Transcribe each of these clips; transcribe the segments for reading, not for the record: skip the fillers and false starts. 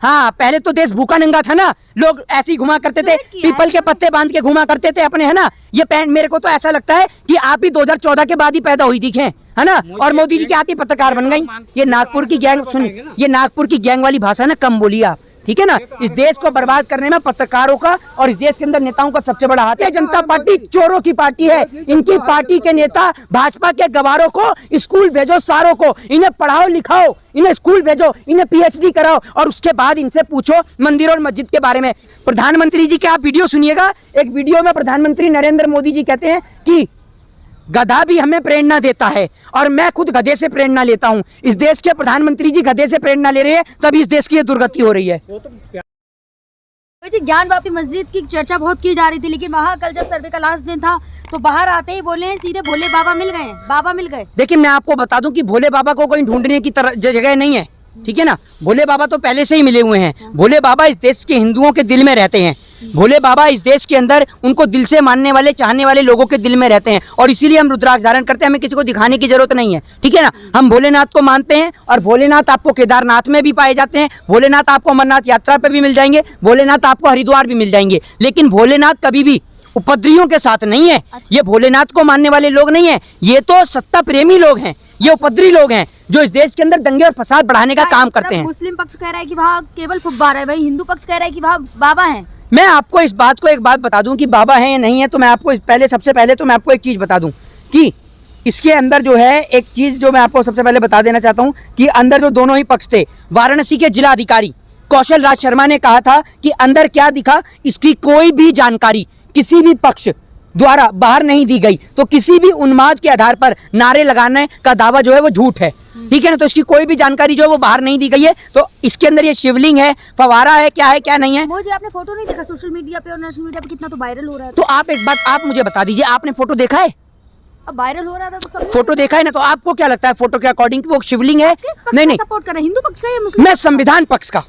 हाँ, पहले तो देश भूखा नंगा था ना, लोग ऐसे ही घुमा करते थे, पीपल के पत्ते बांध के घुमा करते थे अपने, है ना। ये पैंट मेरे को तो ऐसा लगता है कि आप भी 2014 के बाद ही पैदा हुई दिखे, है ना। और मोदी जी के आती पत्रकार बन गई। ये नागपुर की गैंग, सुन, ये नागपुर की गैंग वाली भाषा ना कम बोलिए आप, ठीक है ना। इस देश को बर्बाद करने में पत्रकारों का और इस देश के अंदर नेताओं का सबसे बड़ा हाथ है। जनता पार्टी चोरों की पार्टी है। इनकी पार्टी के नेता भाजपा के गवारों को स्कूल भेजो, सारों को इन्हें पढ़ाओ लिखाओ, इन्हें स्कूल भेजो, इन्हें पीएचडी कराओ और उसके बाद इनसे पूछो मंदिर और मस्जिद के बारे में। प्रधानमंत्री जी के आप वीडियो सुनिएगा। एक वीडियो में प्रधानमंत्री नरेंद्र मोदी जी कहते हैं कि गधा भी हमें प्रेरणा देता है और मैं खुद गधे से प्रेरणा लेता हूं। इस देश के प्रधानमंत्री जी गधे से प्रेरणा ले रहे हैं, तभी इस देश की ये दुर्गति हो रही है। ज्ञानवापी मस्जिद की चर्चा बहुत की जा रही थी, लेकिन वहाँ कल जब सर्वे का लास्ट दिन था तो बाहर आते ही बोले हैं सीधे भोले बाबा मिल गए, बाबा मिल गए। देखिए, मैं आपको बता दूं कि भोले बाबा को कोई ढूंढने की जगह नहीं है, ठीक है ना। भोले बाबा तो पहले से ही मिले हुए हैं। भोले बाबा इस देश के हिंदुओं के दिल में रहते हैं। भोले बाबा इस देश के अंदर उनको दिल से मानने वाले, चाहने वाले लोगों के दिल में रहते हैं और इसीलिए हम रुद्राक्ष धारण करते हैं। हमें किसी को दिखाने की जरूरत नहीं है, ठीक है ना। हम भोलेनाथ को मानते हैं और भोलेनाथ आपको केदारनाथ में भी पाए जाते हैं, भोलेनाथ आपको अमरनाथ यात्रा पर भी मिल जाएंगे, भोलेनाथ आपको हरिद्वार भी मिल जाएंगे। लेकिन भोलेनाथ कभी भी उपद्रवियों के साथ नहीं है। ये भोलेनाथ को मानने वाले लोग नहीं है, ये तो सत्ता प्रेमी लोग हैं, ये उपद्रवी लोग हैं जो इस देश के अंदर दंगे और फसाद बढ़ाने का काम करते हैं। मुस्लिम पक्ष कह रहा है कि वहाँ केवल फुब्बारा है, वही हिंदू पक्ष कह रहा है कि वहाँ बाबा हैं। मैं आपको इस बात को एक बात बता दूं कि बाबा है या नहीं है, तो मैं आपको सबसे पहले तो मैं आपको एक चीज बता दूं कि इसके अंदर जो है एक चीज जो मैं आपको सबसे पहले बता देना चाहता हूं कि अंदर जो दोनों ही पक्ष थे, वाराणसी के जिला अधिकारी कौशल राज शर्मा ने कहा था कि अंदर क्या दिखा, इसकी कोई भी जानकारी किसी भी पक्ष द्वारा बाहर नहीं दी गई। तो किसी भी उन्माद के आधार पर नारे लगाने का दावा जो है वो झूठ है, ठीक है ना। तो इसकी कोई भी जानकारी जो है वो बाहर नहीं दी गई है। तो इसके अंदर ये शिवलिंग है, फवारा है, क्या है क्या नहीं है। मुझे आपने फोटो नहीं देखा सोशल मीडिया पे और नेशनल मीडिया पे कितना तो वायरल हो रहा है। तो आप एक बात आप मुझे बता दीजिए, आपने फोटो देखा है? अब वायरल हो रहा था तो सब फोटो देखा है ना, तो आपको क्या लगता है फोटो के अकॉर्डिंग वो शिवलिंग है? नहीं सपोर्ट कर रहे हैं, हिंदू पक्ष का या मुस्लिम? मैं संविधान पक्ष का,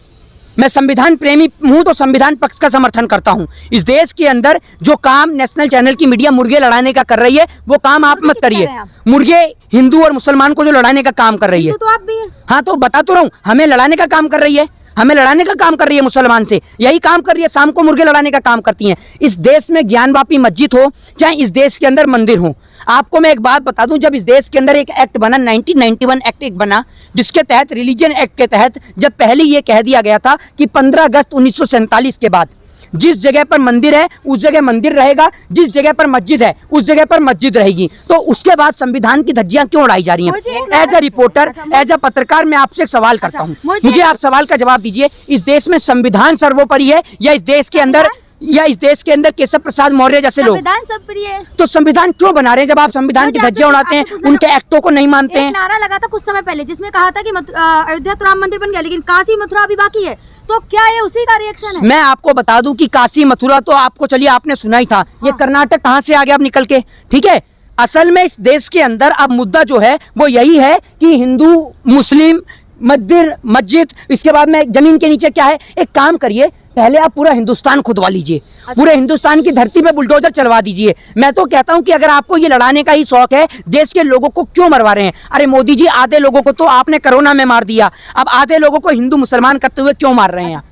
मैं संविधान प्रेमी हूं तो संविधान पक्ष का समर्थन करता हूं। इस देश के अंदर जो काम नेशनल चैनल की मीडिया मुर्गे लड़ाने का कर रही है वो काम आप मत करिए। मुर्गे हिंदू और मुसलमान को जो लड़ाने का काम कर रही है, तो आप भी हैं। हाँ, तो बता तो रहा हूं, हमें लड़ाने का काम कर रही है, हमें लड़ाने का काम कर रही है मुसलमान से, यही काम कर रही है। शाम को मुर्गे लड़ाने का काम करती हैं। इस देश में ज्ञानवापी मस्जिद हो चाहे इस देश के अंदर मंदिर हो, आपको मैं एक बात बता दूं, जब इस देश के अंदर एक एक्ट बना 1991 एक्ट एक बना, जिसके तहत रिलीजन एक्ट के तहत जब पहले ये कह दिया गया था कि 15 अगस्त 1947 के बाद जिस जगह पर मंदिर है उस जगह मंदिर रहेगा, जिस जगह पर मस्जिद है उस जगह पर मस्जिद रहेगी। तो उसके बाद संविधान की धज्जियां क्यों उड़ाई जा रही हैं? As a reporter, as a पत्रकार मैं आपसे एक सवाल करता हूं, मुझे आप सवाल का जवाब दीजिए। इस देश में संविधान सर्वोपरि है या इस देश के अंदर केशव प्रसाद मौर्य जैसे लोग? संविधान सर्वोपरि है। तो संविधान क्यों बना रहे हैं जब आप संविधान की धज्जियां उड़ाते हैं, उनके एक्टों को नहीं मानते हैं? नारा लगा था कुछ समय पहले जिसमें कहा था कि अयोध्या तो राम मंदिर बन गया, लेकिन काशी मथुरा अभी बाकी है। तो क्या ये उसी का रिएक्शन है? मैं आपको बता दूं कि काशी मथुरा तो आपको चलिए आपने सुना ही था। ये कर्नाटक कहाँ से आ गया अब निकल के, ठीक है। असल में इस देश के अंदर अब मुद्दा जो है वो यही है कि हिंदू मुस्लिम मंदिर मस्जिद, इसके बाद में जमीन के नीचे क्या है। एक काम करिए, पहले आप पूरा हिंदुस्तान खुदवा लीजिए, पूरे हिंदुस्तान की धरती पे बुलडोजर चलवा दीजिए। मैं तो कहता हूं कि अगर आपको ये लड़ाने का ही शौक है, देश के लोगों को क्यों मरवा रहे हैं? अरे मोदी जी, आधे लोगों को तो आपने कोरोना में मार दिया, अब आधे लोगों को हिंदू मुसलमान करते हुए क्यों मार रहे हैं?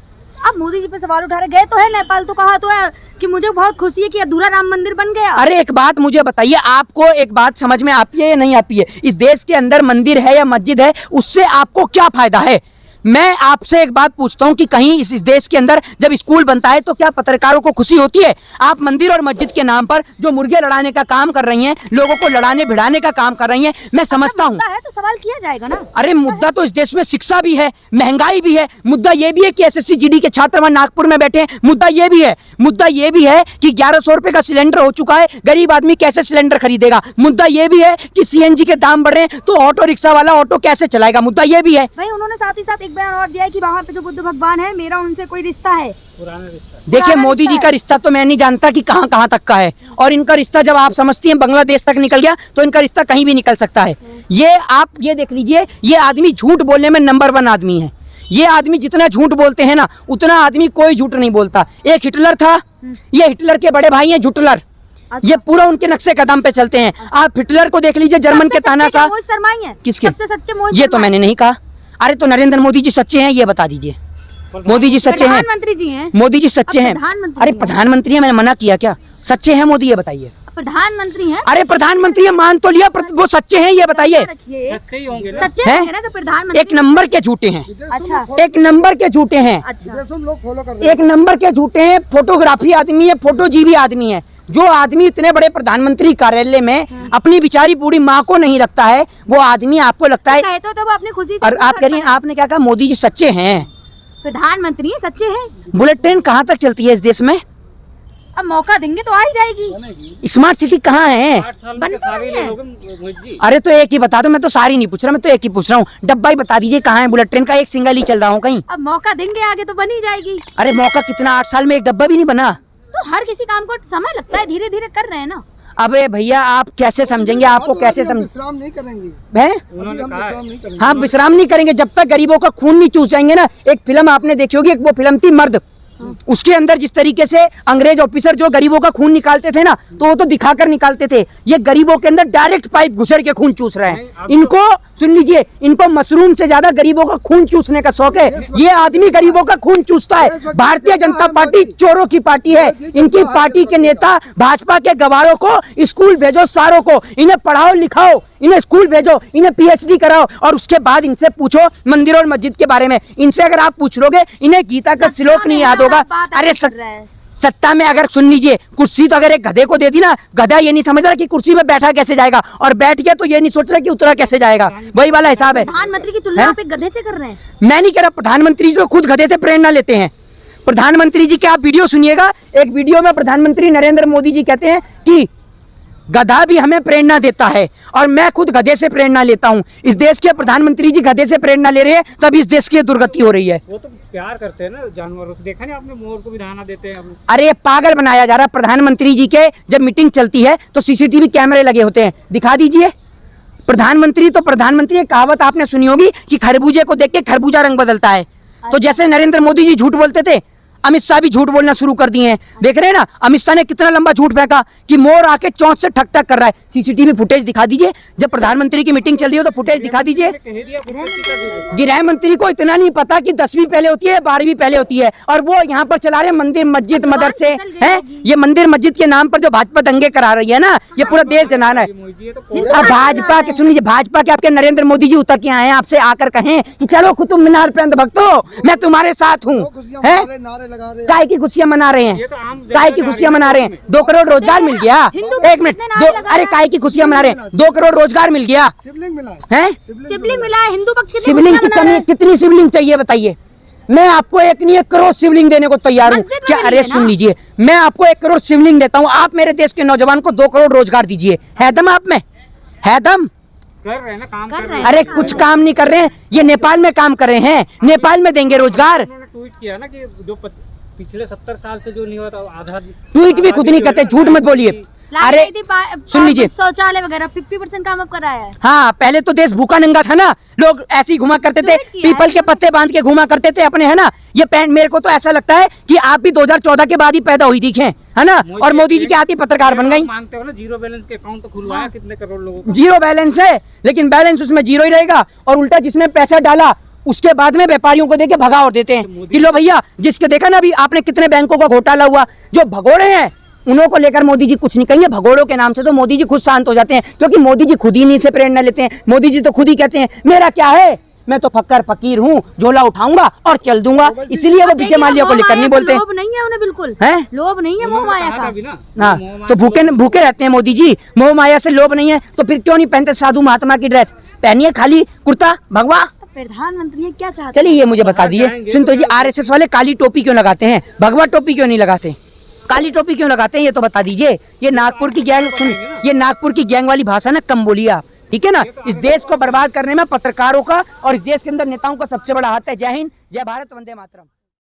अब मोदी जी पे सवाल उठा रहे, गए तो है नेपाल, तो कहा तो है कि मुझे बहुत खुशी है कि अधूरा राम मंदिर बन गया। अरे एक बात मुझे बताइए, आपको एक बात समझ में आती है या नहीं आती है? इस देश के अंदर मंदिर है या मस्जिद है, उससे आपको क्या फायदा है? मैं आपसे एक बात पूछता हूं कि कहीं इस देश के अंदर जब स्कूल बनता है तो क्या पत्रकारों को खुशी होती है? आप मंदिर और मस्जिद के नाम पर जो मुर्गे लड़ाने का काम कर रही हैं, लोगों को लड़ाने भिड़ाने का काम कर रही हैं, मैं समझता हूं। तो सवाल किया जाएगा ना। अरे मुद्दा तो इस देश में शिक्षा भी है, महंगाई भी है, मुद्दा ये भी है कि SSC GD के छात्र वहां नागपुर में बैठे हैं, मुद्दा ये भी है कि 1100 रुपए का सिलेंडर हो चुका है, गरीब आदमी कैसे सिलेंडर खरीदेगा। मुद्दा ये भी है कि CNG के दाम बढ़ रहे हैं तो ऑटो रिक्शा वाला ऑटो कैसे चलाएगा। मुद्दा ये भी है। भाई उन्होंने साथ ही साथ एक बयान और दिया है कि वहाँ पे जो बुद्ध भगवान है, मेरा उनसे कोई रिश्ता है, पुराना रिश्ता। देखिए, मोदी जी का रिश्ता तो मैं नहीं जानता कि कहाँ कहाँ तक का है, और इनका रिश्ता जब आप समझती हैं बांग्लादेश तक निकल गया तो इनका रिश्ता कहीं भी निकल सकता है। ये आप ये देख लीजिए, ये आदमी झूठ बोलने में नंबर 1 आदमी है। ये आदमी जितना झूठ बोलते हैं ना, उतना आदमी कोई झूठ नहीं बोलता। एक हिटलर था, ये हिटलर के बड़े भाई हैं झूठलर। अच्छा। ये पूरा उनके नक्शे कदम पे चलते हैं। अच्छा। आप हिटलर को देख लीजिए, जर्मन के तानाशाह। किसके? सबसे सच्चे ये तो मैंने नहीं कहा। अरे तो नरेंद्र मोदी जी सच्चे हैं, ये बता दीजिए। मोदी जी सच्चे हैं? प्रधानमंत्री जी हैं। मोदी जी सच्चे हैं? प्रधानमंत्री अरे हैं। प्रधानमंत्री है, मैंने मना किया क्या? सच्चे हैं मोदी, ये बताइए। प्रधानमंत्री हैं। अरे प्रधानमंत्री है, मान तो लिया, वो सच्चे हैं ये बताइए। सच्चे ही होंगे ना, हैं? तो प्रधानमंत्री एक नंबर के झूठे हैं। अच्छा एक नंबर के झूठे हैं। अच्छा एक नंबर के झूठे हैं। फोटोग्राफी आदमी है, फोटोजीवी आदमी है। जो आदमी इतने बड़े प्रधानमंत्री कार्यालय में अपनी बिचारी बूढ़ी माँ को नहीं रखता है, वो आदमी आपको लगता है? चाहे तो वो अपनी खुशी से और आप कह रही हैं, आपने क्या कहा, मोदी जी सच्चे हैं? प्रधानमंत्री हैं, सच्चे हैं। बुलेट ट्रेन कहाँ तक चलती है इस देश में? अब मौका देंगे तो आ ही जाएगी। स्मार्ट सिटी कहाँ है? बन तो रही है। अरे तो एक ही बता दो, मैं तो सारी नहीं पूछ रहा, मैं तो एक ही पूछ रहा हूँ। डब्बा ही बता दीजिए कहाँ है बुलेट ट्रेन का, एक सिंगल ही चल रहा हूँ कहीं। अब मौका देंगे आगे तो बन ही जाएगी। अरे मौका कितना, 8 साल में एक डब्बा भी नहीं बना? तो हर किसी काम को समय लगता है, धीरे धीरे कर रहे हैं ना। अबे भैया आप कैसे समझेंगे, आपको कैसे समझ, विश्राम नहीं करेंगे, हैं? अभी हम विश्राम नहीं करेंगे। हाँ विश्राम नहीं करेंगे जब तक गरीबों का खून नहीं चूस जाएंगे ना। एक फिल्म आपने देखी होगी, एक वो फिल्म थी मर्द, उसके अंदर जिस तरीके से अंग्रेज ऑफिसर जो गरीबों का खून निकालते थे ना, तो वो तो दिखाकर निकालते थे। ये गरीबों के अंदर डायरेक्ट पाइप घुसर के खून चूस रहे हैं। इनको सुन लीजिए, इनको मशरूम से ज्यादा गरीबों का खून चूसने का शौक है। ये आदमी गरीबों का खून चूसता है। भारतीय जनता पार्टी चोरों की पार्टी है। इनकी पार्टी के नेता भाजपा के गवारों को स्कूल भेजो, सारों को इन्हें पढ़ाओ लिखाओ, इन्हें स्कूल भेजो, इन्हें पीएचडी कराओ, और उसके बाद इनसे पूछो मंदिर और मस्जिद के बारे में। इनसे अगर आप पूछ लोगे, इन्हें गीता का श्लोक नहीं याद होगा। अरे सत्ता में अगर सुन लीजिए, कुर्सी तो अगर एक गधे को दे दी ना, गधा ये नहीं समझ रहा कि कुर्सी पे बैठा कैसे जाएगा, और बैठ गया तो ये नहीं सोच रहा कि उतरा कैसे जाएगा। वही वाला हिसाब है। प्रधानमंत्री की तुलना आप एक गधे से कर रहे हैं। मैं नहीं कह रहा, प्रधानमंत्री जी तो खुद गधे से प्रेरणा लेते हैं। प्रधानमंत्री जी के आप वीडियो सुनिएगा, एक वीडियो में प्रधानमंत्री नरेंद्र मोदी जी कहते हैं कि गधा भी हमें प्रेरणा देता है, और मैं खुद गधे से प्रेरणा लेता हूं। इस देश के प्रधानमंत्री जी गधे से प्रेरणा ले रहे हैं, तब इस देश की दुर्गति हो रही है। वो तो प्यार करते हैं ना जानवरों से, देखा नहीं आपने, मोर को भी दाना देते हैं। अरे पागल बनाया जा रहा है। प्रधानमंत्री जी के जब मीटिंग चलती है तो सीसीटीवी कैमरे लगे होते हैं, दिखा दीजिए। प्रधानमंत्री तो प्रधानमंत्री, एक कहावत आपने सुनी होगी कि खरबूजे को देख के खरबूजा रंग बदलता है। तो जैसे नरेंद्र मोदी जी झूठ बोलते थे, अमित शाह भी झूठ बोलना शुरू कर दिए हैं। देख रहे हैं ना, अमित शाह ने कितना लंबा झूठ फेंका कि मोर आके चोंच से ठक ठक कर रहा है। सीसीटीवी फुटेज दिखा दीजिए, जब प्रधानमंत्री की मीटिंग चल रही हो तो फुटेज दिखा दीजिए। गृह मंत्री को इतना नहीं पता कि 10वीं पहले होती है, 12वीं पहले होती है, और वो यहाँ पर चला रहे मंदिर मस्जिद मदरसे हैं। ये मंदिर मस्जिद के नाम पर जो भाजपा दंगे करा रही है ना, ये पूरा देश जनाना है। अब भाजपा के सुन लीजिए, भाजपा के आपके नरेंद्र मोदी जी उतर के आए हैं, आपसे आकर कहें कि चलो कुतुब मीनार पे भक्तों, मैं तुम्हारे साथ हूँ। काय की खुशियां मना रहे हैं, काय की खुशियां मना रहे हैं। 2 करोड़ रोजगार मिल गया। एक मिनट, अरे काय की खुशियां मना रहे हैं, 2 करोड़ रोजगार मिल गया है। शिवलिंग मिला है, हिंदू पक्ष की शिवलिंग की कमी, कितनी शिवलिंग चाहिए बताइए? मैं आपको 1 नहीं 1 करोड़ शिवलिंग देने को तैयार हूँ। क्या? अरे सुन लीजिए, मैं आपको 1 करोड़ शिवलिंग देता हूँ, आप मेरे देश के नौजवान को 2 करोड़ रोजगार दीजिए। है दम आप में? है दम? कर रहे हैं ना, काम कर रहे हैं। अरे कुछ काम नहीं कर रहे हैं, ये नेपाल में काम कर रहे हैं, नेपाल में देंगे रोजगार। उन्होंने ट्वीट किया ना कि जो पिछले 70 साल से जो नहीं हुआ था, आधा ट्वीट भी खुद नहीं करते, झूठ मत बोलिए। अरे सुन लीजिए, शौचालय वगैरह 50% काम अब कराया है। हाँ पहले तो देश भूखा नंगा था ना, लोग ऐसे ही घुमा करते थे, पीपल के पत्ते बांध के घुमा करते थे अपने, है ना। ये पैंट, मेरे को तो ऐसा लगता है कि आप भी 2014 के बाद ही पैदा हुई दिखे, है ना, और मोदी जी के आती पत्रकार बन गई। मानते हो ना, जीरो बैलेंस के अकाउंट तो खुलवाया कितने करोड़ लोगों को। जीरो बैलेंस है, लेकिन बैलेंस उसमें जीरो ही रहेगा, और उल्टा जिसने पैसा डाला उसके बाद में व्यापारियों को देके भगा और देते हैं कि लो भैया, जिसके देखा ना अभी आपने कितने बैंकों का घोटाला हुआ, जो भगोड़े हैं उन्हों को लेकर मोदी जी कुछ नहीं कहेंगे। भगोड़ों के नाम से तो मोदी जी खुद शांत हो जाते हैं, क्योंकि मोदी जी खुद ही नहीं से प्रेरणा लेते हैं। मोदी जी तो खुद ही कहते हैं मेरा क्या है, मैं तो फक्कर फकीर हूँ, झोला उठाऊंगा और चल दूंगा। इसीलिए वो विजय माल्या को लेकर नहीं बोलते। लोभ नहीं है उन्हें, बिल्कुल है, लोभ नहीं है मोह माया का। हाँ तो भूखे रहते हैं मोदी जी, मोह माया से लोभ नहीं है, तो फिर क्यों नहीं पहनते साधु महात्मा की ड्रेस? पहनिए खाली कुर्ता भगवा। प्रधानमंत्री क्या चाहते? चलिए ये मुझे बता दीजिए, सुन तो जी, आरएसएस वाले काली टोपी क्यों लगाते हैं, भगवा टोपी क्यों नहीं लगाते, काली टोपी क्यों लगाते हैं, ये तो बता दीजिए। ये नागपुर की गैंग, सुन, ये नागपुर की गैंग वाली भाषा ना कम बोलिए आप, ठीक है ना। इस देश को बर्बाद करने में पत्रकारों का और इस देश के अंदर नेताओं का सबसे बड़ा हाथ है। जय हिंद, जय भारत, वंदे मातरम।